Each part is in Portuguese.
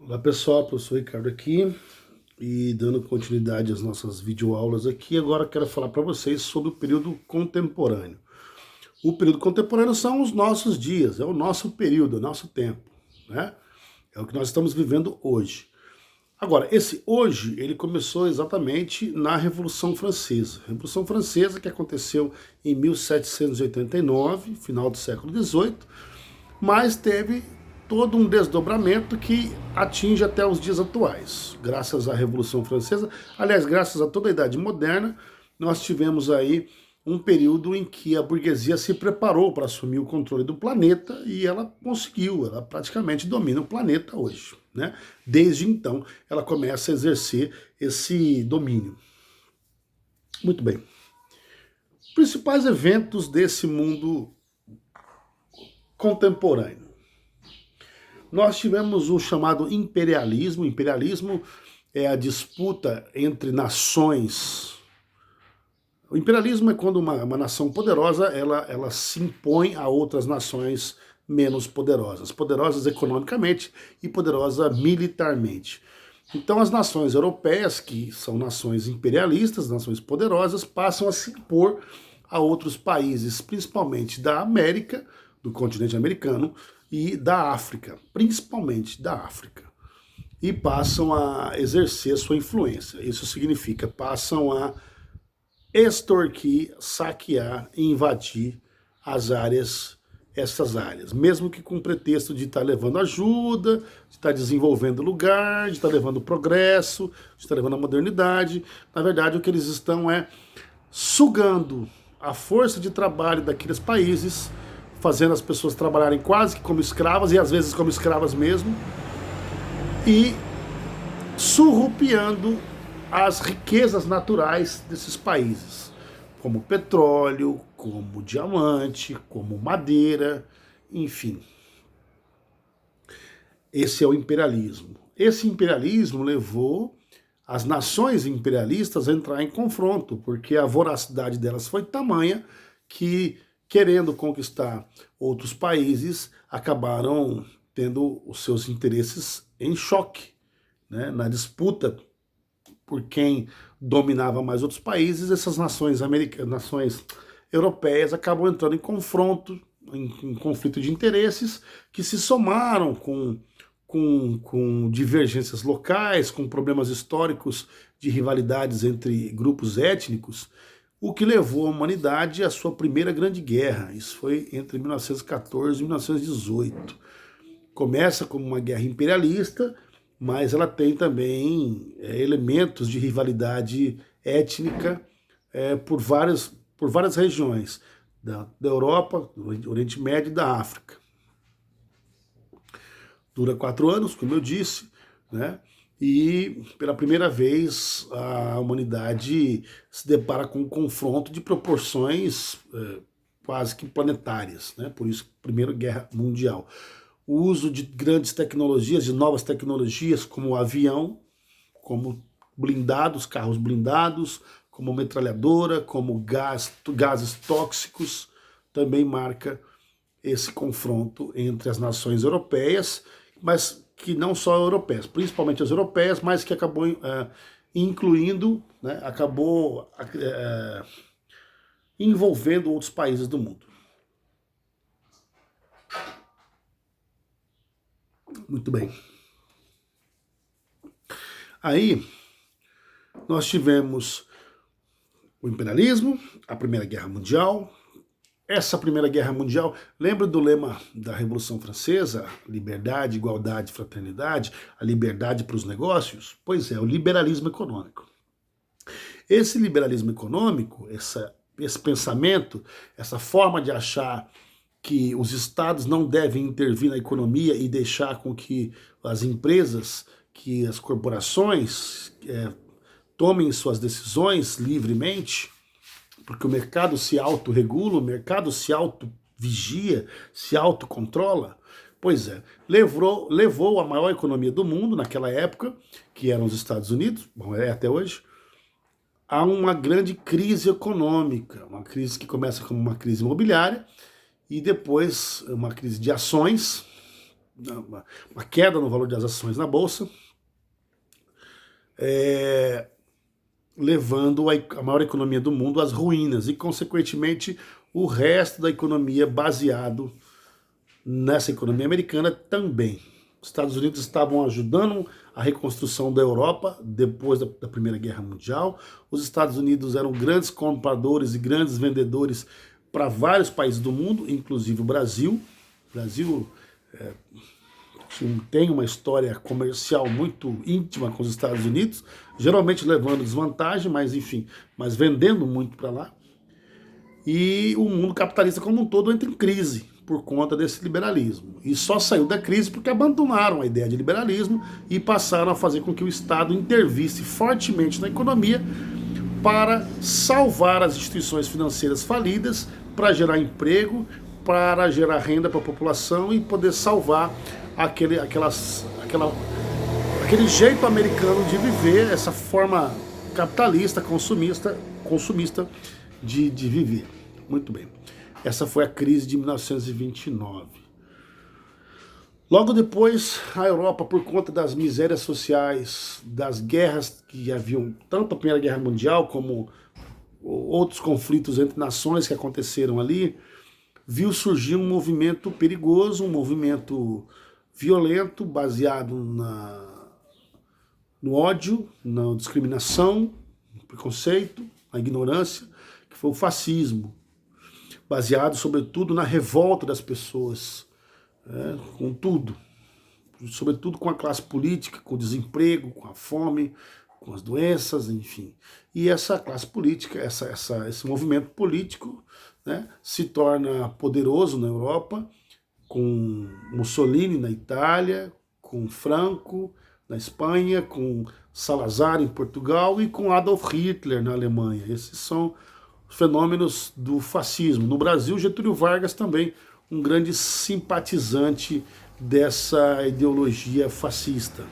Olá pessoal, professor Ricardo aqui e dando continuidade às nossas videoaulas aqui, agora quero falar para vocês sobre o período contemporâneo. O período contemporâneo são os nossos dias, é o nosso período, é o nosso tempo, né? É o que nós estamos vivendo hoje. Agora, esse hoje, ele começou exatamente na Revolução Francesa. A Revolução Francesa que aconteceu em 1789, final do século XVIII, mas teve todo um desdobramento que atinge até os dias atuais. Graças à Revolução Francesa, aliás, graças a toda a Idade Moderna, nós tivemos aí um período em que a burguesia se preparou para assumir o controle do planeta e ela conseguiu, ela praticamente domina o planeta hoje, né? Desde então, ela começa a exercer esse domínio. Muito bem. Principais eventos desse mundo contemporâneo. Nós tivemos o chamado imperialismo. O imperialismo é a disputa entre nações. O imperialismo é quando uma nação poderosa ela se impõe a outras nações menos poderosas. Poderosas economicamente e poderosas militarmente. Então as nações europeias, que são nações imperialistas, nações poderosas, passam a se impor a outros países, principalmente da América, do continente americano, e da África, principalmente da África, e passam a exercer sua influência. Isso significa, passam a extorquir, saquear e invadir as áreas, essas áreas, mesmo que com pretexto de estar levando ajuda, de estar desenvolvendo lugar, de estar levando progresso, de estar levando a modernidade. Na verdade, o que eles estão é sugando a força de trabalho daqueles países, fazendo as pessoas trabalharem quase que como escravas, e às vezes como escravas mesmo, e surrupiando as riquezas naturais desses países, como petróleo, como diamante, como madeira, enfim. Esse é o imperialismo. Esse imperialismo levou as nações imperialistas a entrar em confronto, porque a voracidade delas foi tamanha que, querendo conquistar outros países, acabaram tendo os seus interesses em choque, né? Na disputa por quem dominava mais outros países, essas nações americanas, nações europeias acabam entrando em confronto, em conflito de interesses, que se somaram com divergências locais, com problemas históricos de rivalidades entre grupos étnicos, o que levou a humanidade à sua primeira grande guerra. Isso foi entre 1914 e 1918. Começa como uma guerra imperialista, mas ela tem também elementos de rivalidade étnica por várias regiões da Europa, do Oriente Médio e da África. Dura 4 anos, como eu disse, né? E pela primeira vez a humanidade se depara com um confronto de proporções quase que planetárias, né? Por isso, Primeira Guerra Mundial. O uso de grandes tecnologias, de novas tecnologias, como o avião, como blindados, carros blindados, como metralhadora, como gases tóxicos, também marca esse confronto entre as nações europeias, mas que não só europeias, principalmente as europeias, mas que acabou incluindo, né, acabou envolvendo outros países do mundo. Muito bem. Aí nós tivemos o imperialismo, a Primeira Guerra Mundial. Essa Primeira Guerra Mundial, lembra do lema da Revolução Francesa? Liberdade, igualdade, fraternidade, a liberdade para os negócios? Pois é, o liberalismo econômico. Esse liberalismo econômico, esse pensamento, essa forma de achar que os estados não devem intervir na economia e deixar com que as empresas, que as corporações tomem suas decisões livremente, porque o mercado se autorregula, o mercado se autovigia, se autocontrola. Pois é, levou a maior economia do mundo naquela época, que eram os Estados Unidos, bom, é até hoje, a uma grande crise econômica, uma crise que começa como uma crise imobiliária e depois uma crise de ações, uma queda no valor das ações na Bolsa, levando a maior economia do mundo às ruínas e, consequentemente, o resto da economia baseado nessa economia americana também. Os Estados Unidos estavam ajudando a reconstrução da Europa depois da Primeira Guerra Mundial. Os Estados Unidos eram grandes compradores e grandes vendedores para vários países do mundo, inclusive o Brasil. O Brasil tem uma história comercial muito íntima com os Estados Unidos, geralmente levando desvantagem, mas enfim, mas vendendo muito para lá. E o mundo capitalista como um todo entra em crise por conta desse liberalismo. E só saiu da crise porque abandonaram a ideia de liberalismo e passaram a fazer com que o Estado intervisse fortemente na economia para salvar as instituições financeiras falidas, para gerar emprego, para gerar renda para a população e poder salvar aquele jeito americano de viver, essa forma capitalista, consumista de viver. Muito bem. Essa foi a crise de 1929. Logo depois, a Europa, por conta das misérias sociais, das guerras que haviam, tanto a Primeira Guerra Mundial como outros conflitos entre nações que aconteceram ali, viu surgir um movimento perigoso, um movimento violento, baseado no ódio, na discriminação, no preconceito, na ignorância, que foi o fascismo, baseado sobretudo na revolta das pessoas, com tudo, sobretudo com a classe política, com o desemprego, com a fome, com as doenças, enfim. E essa classe política, esse movimento político, né, se torna poderoso na Europa, com Mussolini na Itália, com Franco na Espanha, com Salazar em Portugal e com Adolf Hitler na Alemanha. Esses são os fenômenos do fascismo. No Brasil, Getúlio Vargas também, um grande simpatizante dessa ideologia fascista.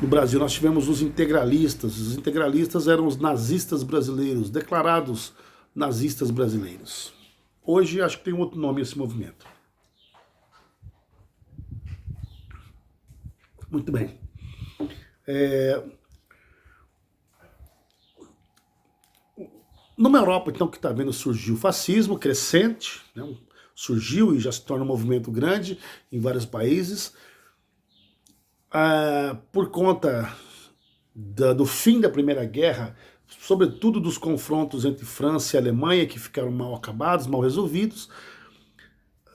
No Brasil nós tivemos os integralistas. Os integralistas eram os nazistas brasileiros, declarados nazistas brasileiros. Hoje acho que tem um outro nome esse movimento. Muito bem. Numa Europa, então, que está vendo surgir o fascismo crescente, né, surgiu e já se torna um movimento grande em vários países, por conta do fim da Primeira Guerra, sobretudo dos confrontos entre França e Alemanha, que ficaram mal acabados, mal resolvidos,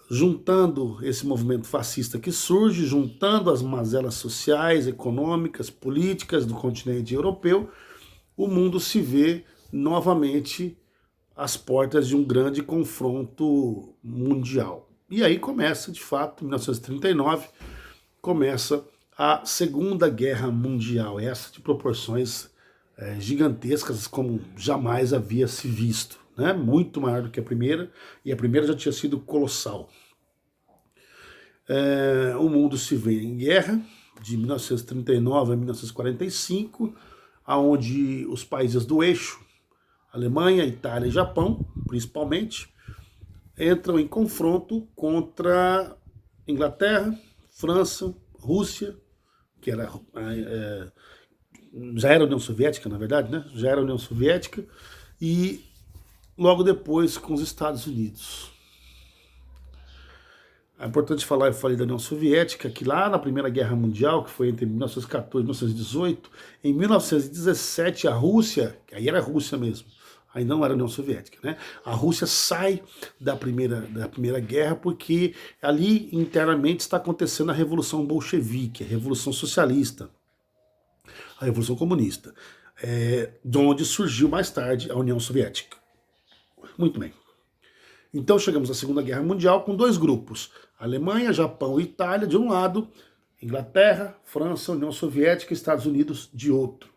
juntando esse movimento fascista que surge, juntando as mazelas sociais, econômicas, políticas do continente europeu, o mundo se vê novamente às portas de um grande confronto mundial. E aí começa, de fato, em 1939, começa a Segunda Guerra Mundial, essa de proporções gigantescas como jamais havia se visto, né? Muito maior do que a primeira, e a primeira já tinha sido colossal. O mundo se vê em guerra, de 1939 a 1945, onde os países do eixo, Alemanha, Itália e Japão, principalmente, entram em confronto contra Inglaterra, França, Rússia, que era, já era a União Soviética, na verdade, né? Já era a União Soviética, e logo depois com os Estados Unidos. É importante falar, eu falei da União Soviética, que lá na Primeira Guerra Mundial, que foi entre 1914 e 1918, em 1917 a Rússia, que aí era a Rússia mesmo, aí não era a União Soviética, né? A Rússia sai da primeira Guerra porque ali internamente está acontecendo a Revolução Bolchevique, a Revolução Socialista, a Revolução Comunista, de onde surgiu mais tarde a União Soviética. Muito bem. Então chegamos à Segunda Guerra Mundial com dois grupos, Alemanha, Japão e Itália de um lado, Inglaterra, França, União Soviética e Estados Unidos de outro.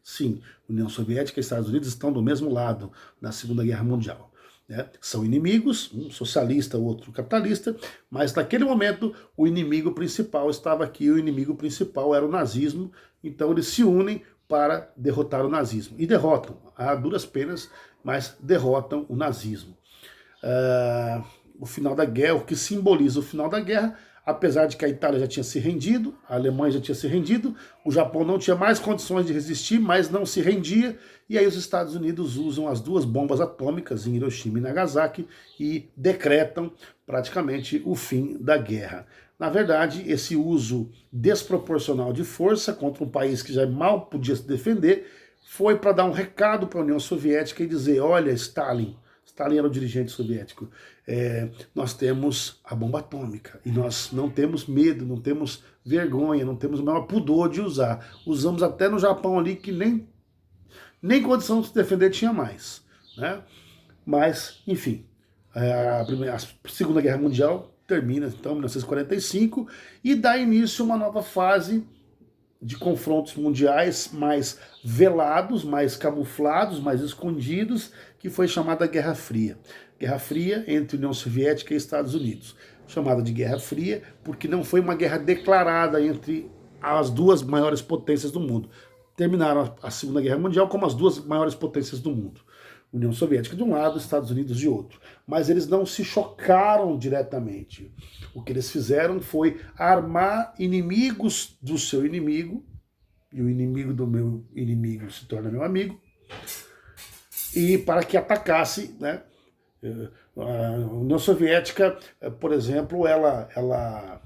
Sim, União Soviética e Estados Unidos estão do mesmo lado na Segunda Guerra Mundial, né? São inimigos, um socialista, o outro capitalista, mas naquele momento o inimigo principal estava aqui, o inimigo principal era o nazismo, então eles se unem para derrotar o nazismo. E derrotam, a duras penas, mas derrotam o nazismo. o final da guerra, o que simboliza o final da guerra, apesar de que a Itália já tinha se rendido, a Alemanha já tinha se rendido, o Japão não tinha mais condições de resistir, mas não se rendia, e aí os Estados Unidos usam as duas bombas atômicas em Hiroshima e Nagasaki e decretam praticamente o fim da guerra. Na verdade, esse uso desproporcional de força contra um país que já mal podia se defender foi para dar um recado para a União Soviética e dizer, olha, Stalin era o dirigente soviético, nós temos a bomba atômica e nós não temos medo, não temos vergonha, não temos o maior pudor de usar. Usamos até no Japão ali que nem condição de se defender tinha mais, né? Mas, enfim, a Segunda Guerra Mundial termina então em 1945 e dá início a uma nova fase de confrontos mundiais mais velados, mais camuflados, mais escondidos, que foi chamada Guerra Fria. Guerra Fria entre União Soviética e Estados Unidos. Chamada de Guerra Fria porque não foi uma guerra declarada entre as duas maiores potências do mundo. Terminaram a Segunda Guerra Mundial como as duas maiores potências do mundo. União Soviética de um lado, Estados Unidos de outro. Mas eles não se chocaram diretamente. O que eles fizeram foi armar inimigos do seu inimigo, e o inimigo do meu inimigo se torna meu amigo, e para que atacasse, né? A União Soviética, por exemplo, ela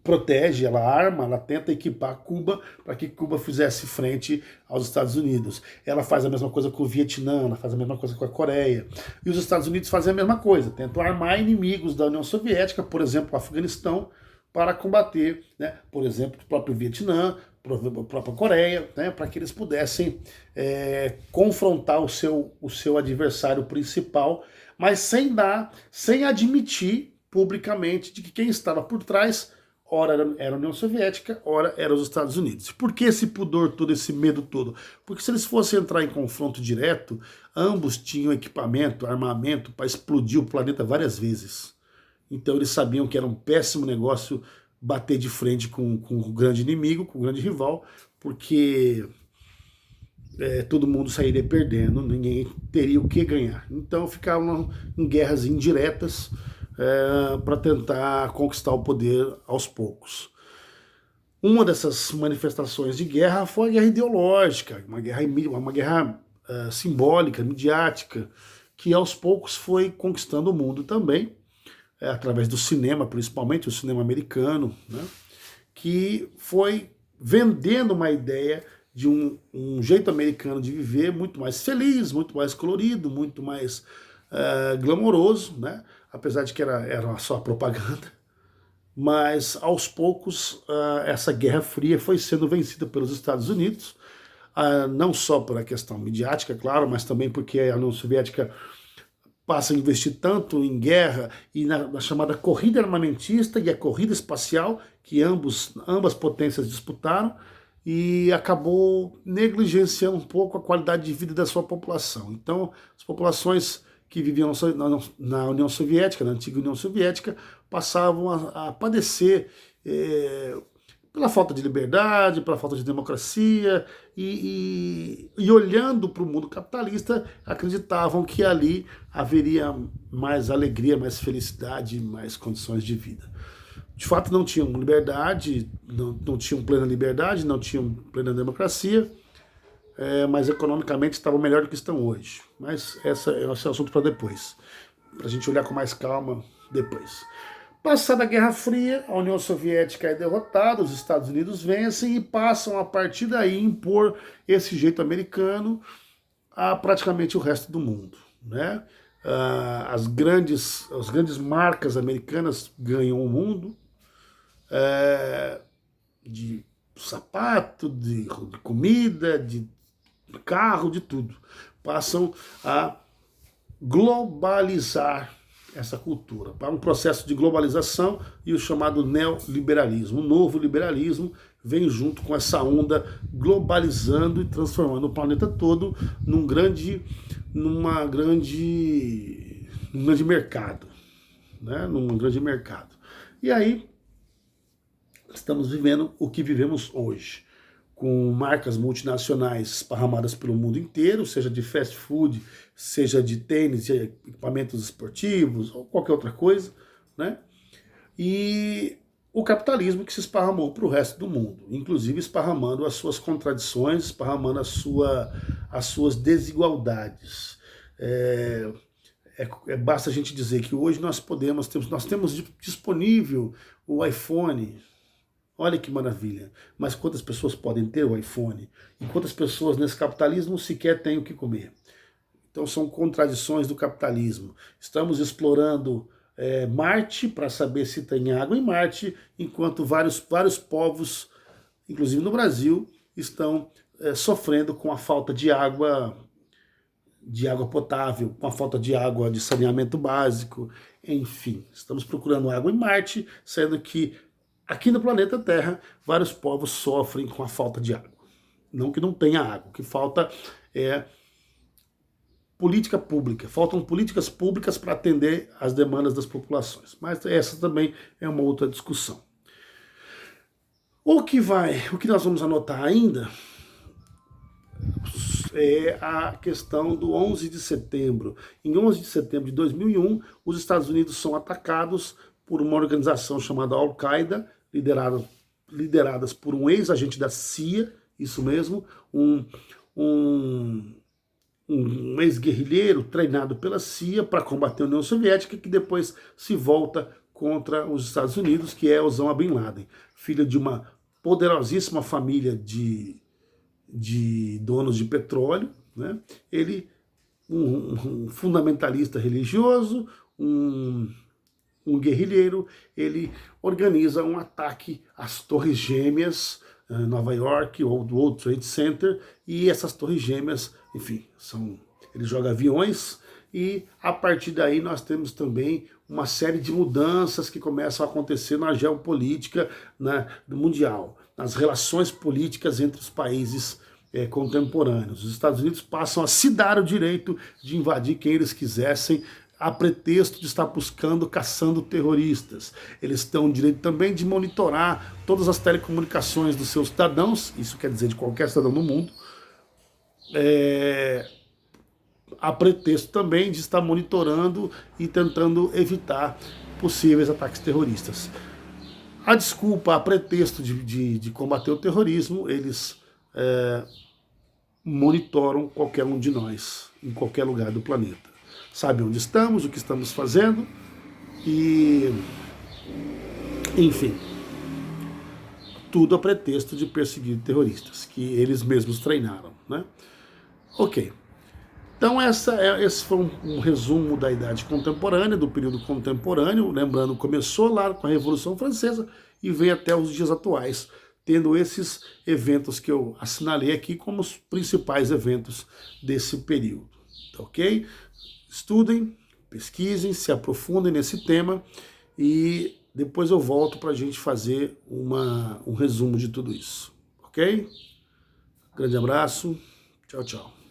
protege, ela arma, ela tenta equipar Cuba para que Cuba fizesse frente aos Estados Unidos. Ela faz a mesma coisa com o Vietnã, ela faz a mesma coisa com a Coreia. E os Estados Unidos fazem a mesma coisa, tentam armar inimigos da União Soviética, por exemplo, o Afeganistão, para combater, né, por exemplo, o próprio Vietnã, a própria Coreia, né, para que eles pudessem confrontar o seu adversário principal, mas sem admitir publicamente de que quem estava por trás ora era a União Soviética, ora eram os Estados Unidos. Por que esse pudor todo, esse medo todo? Porque se eles fossem entrar em confronto direto, ambos tinham equipamento, armamento para explodir o planeta várias vezes. Então eles sabiam que era um péssimo negócio bater de frente com o grande inimigo, com o grande rival, porque todo mundo sairia perdendo, ninguém teria o que ganhar. Então ficavam em guerras indiretas, para tentar conquistar o poder aos poucos. Uma dessas manifestações de guerra foi a guerra ideológica, uma guerra simbólica, midiática, que aos poucos foi conquistando o mundo também, através do cinema, principalmente o cinema americano, né, que foi vendendo uma ideia de um jeito americano de viver muito mais feliz, muito mais colorido, muito mais glamouroso, né? Apesar de que era só propaganda, mas aos poucos essa Guerra Fria foi sendo vencida pelos Estados Unidos, não só pela questão midiática, claro, mas também porque a União Soviética passa a investir tanto em guerra e na chamada corrida armamentista e a corrida espacial, que ambas potências disputaram, e acabou negligenciando um pouco a qualidade de vida da sua população. Então, as populações que viviam na União Soviética, na antiga União Soviética, passavam a padecer pela falta de liberdade, pela falta de democracia, e olhando para o mundo capitalista, acreditavam que ali haveria mais alegria, mais felicidade, mais condições de vida. De fato, não tinham liberdade, não tinham plena liberdade, não tinham plena democracia, mas economicamente estavam melhor do que estão hoje. Mas esse é o assunto para depois, para a gente olhar com mais calma depois. Passada a Guerra Fria, a União Soviética é derrotada, os Estados Unidos vencem e passam a partir daí impor esse jeito americano a praticamente o resto do mundo, né? As grandes marcas americanas ganham o mundo, de sapato, de comida, de carro, de tudo. Passam a globalizar essa cultura, para um processo de globalização e o chamado neoliberalismo. O novo liberalismo vem junto com essa onda globalizando e transformando o planeta todo num grande mercado, né? Num grande mercado. E aí estamos vivendo o que vivemos hoje. com marcas multinacionais esparramadas pelo mundo inteiro, seja de fast food, seja de tênis, de equipamentos esportivos, ou qualquer outra coisa, né? E o capitalismo que se esparramou para o resto do mundo, inclusive esparramando as suas contradições, esparramando as suas desigualdades. Basta a gente dizer que hoje nós temos disponível o iPhone. Olha que maravilha. Mas quantas pessoas podem ter o iPhone? E quantas pessoas nesse capitalismo sequer têm o que comer? Então são contradições do capitalismo. Estamos explorando Marte para saber se tem água em Marte, enquanto vários povos, inclusive no Brasil, estão sofrendo com a falta de água potável, com a falta de água de saneamento básico, enfim. Estamos procurando água em Marte, sendo que aqui no planeta Terra vários povos sofrem com a falta de água. Não que não tenha água, o que falta é política pública, faltam políticas públicas para atender às demandas das populações. Mas essa também é uma outra discussão. O que nós vamos anotar ainda é a questão do 11 de setembro. Em 11 de setembro de 2001, os Estados Unidos são atacados por uma organização chamada Al-Qaeda, lideradas por um ex-agente da CIA, isso mesmo, um ex-guerrilheiro treinado pela CIA para combater a União Soviética, que depois se volta contra os Estados Unidos, que é Osama Bin Laden, filho de uma poderosíssima família de donos de petróleo, né? Ele, um fundamentalista religioso, um guerrilheiro, ele organiza um ataque às Torres Gêmeas, Nova York, ou do World Trade Center, e essas Torres Gêmeas, enfim, ele joga aviões, e a partir daí nós temos também uma série de mudanças que começam a acontecer na geopolítica mundial, nas relações políticas entre os países contemporâneos. Os Estados Unidos passam a se dar o direito de invadir quem eles quisessem, a pretexto de estar caçando terroristas. Eles têm o direito também de monitorar todas as telecomunicações dos seus cidadãos, isso quer dizer de qualquer cidadão do mundo, a pretexto também de estar monitorando e tentando evitar possíveis ataques terroristas. A desculpa, a pretexto de combater o terrorismo, eles monitoram qualquer um de nós, em qualquer lugar do planeta. Sabe onde estamos, o que estamos fazendo e, enfim, tudo a pretexto de perseguir terroristas, que eles mesmos treinaram, né? Ok. Então esse foi um resumo da Idade Contemporânea, do período contemporâneo, lembrando, começou lá com a Revolução Francesa e veio até os dias atuais, tendo esses eventos que eu assinalei aqui como os principais eventos desse período, ok? Estudem, pesquisem, se aprofundem nesse tema e depois eu volto para a gente fazer um resumo de tudo isso, ok? Grande abraço, tchau, tchau.